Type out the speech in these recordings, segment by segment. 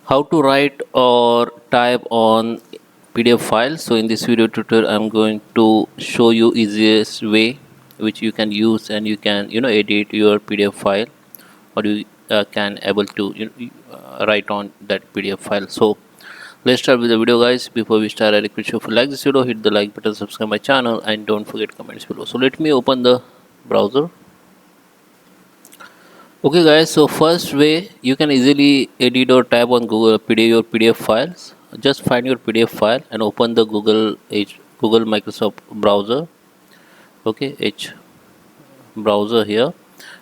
How to write or type on PDF file. So in this video tutorial I'm going to show you easiest way which you can use, and you can edit your PDF file, or you can able to write on that PDF file. So let's start with the video, guys. Before we start, I request you, if you like this video, hit the like button, subscribe my channel, and don't forget comments below. So let me open the browser. Okay guys, so first way you can easily edit or type on Google your PDF files. Just find your PDF file and open the Google Microsoft browser. Okay, H browser here,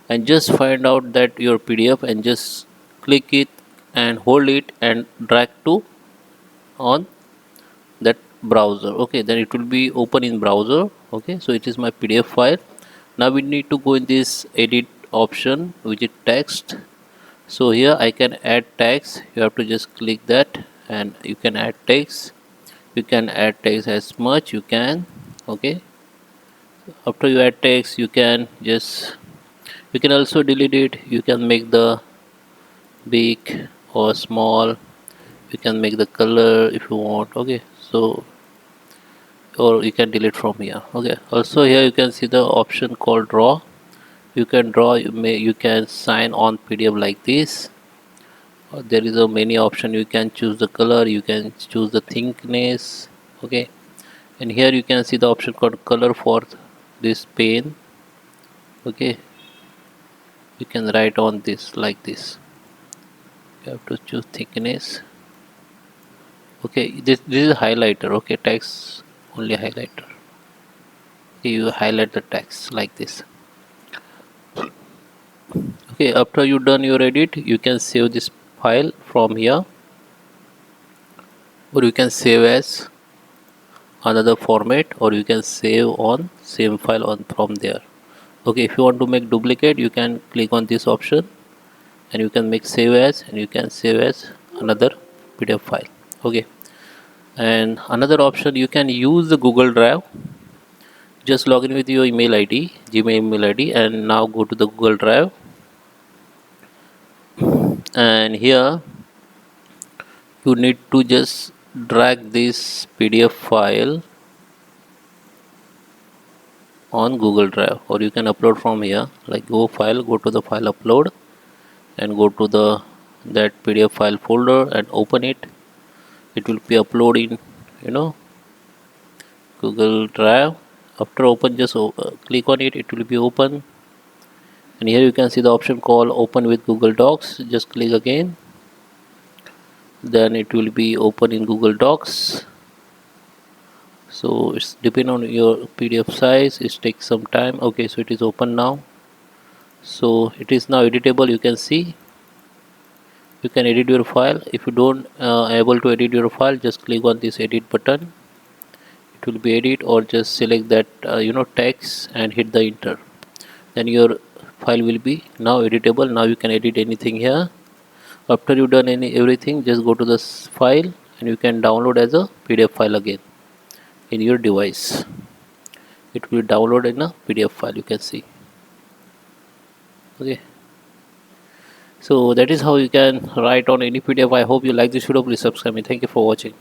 and just find out that your PDF and just click it and hold it and drag to on that browser. Okay, then it will be open in browser. Okay, so it is my PDF file. Now we need to go in this edit option, which is text. So here I can add text. You have to just click that and you can add text. You can add text as much you can. Okay, after you add text, you can also delete it. You can make the big or small. You can make the color if you want. Okay, so or you can delete from here. Okay, also here you can see the option called draw. You can draw, you can sign on PDF like this. There is a many option. You can choose the color, you can choose the thickness. Okay, and here you can see the option called color for this pen. Okay, you can write on this like this. You have to choose thickness. Okay, this is a highlighter. Okay, text only highlighter. Okay, you highlight the text like this. Okay, after you done your edit, you can save this file from here, or you can save as another format, or you can save on same file on from there. Okay, if you want to make duplicate, you can click on this option and you can make save as, and you can save as another PDF file. Okay, and another option, you can use the Google Drive. Just log in with your email ID, Gmail email ID, and now go to the Google Drive, and here you need to just drag this PDF file on Google Drive, or you can upload from here. Like go to the file upload and go to that PDF file folder and open it. It will be uploading Google Drive. After open, just click on it, it will be open, and here you can see the option called open with Google Docs. Just click again, then it will be open in Google Docs. So it's depend on your PDF size, it takes some time. Okay, so it is open now, so it is now editable. You can see you can edit your file. If you don't able to edit your file, just click on this edit button, it will be edit, or just select that text and hit the enter, then your file will be now editable. Now you can edit anything here. After you done everything, just go to this file and you can download as a PDF file again in your device. It will download in a PDF file, you can see. Okay, so that is how you can write on any PDF. I hope you like this video. Please subscribe me. Thank you for watching.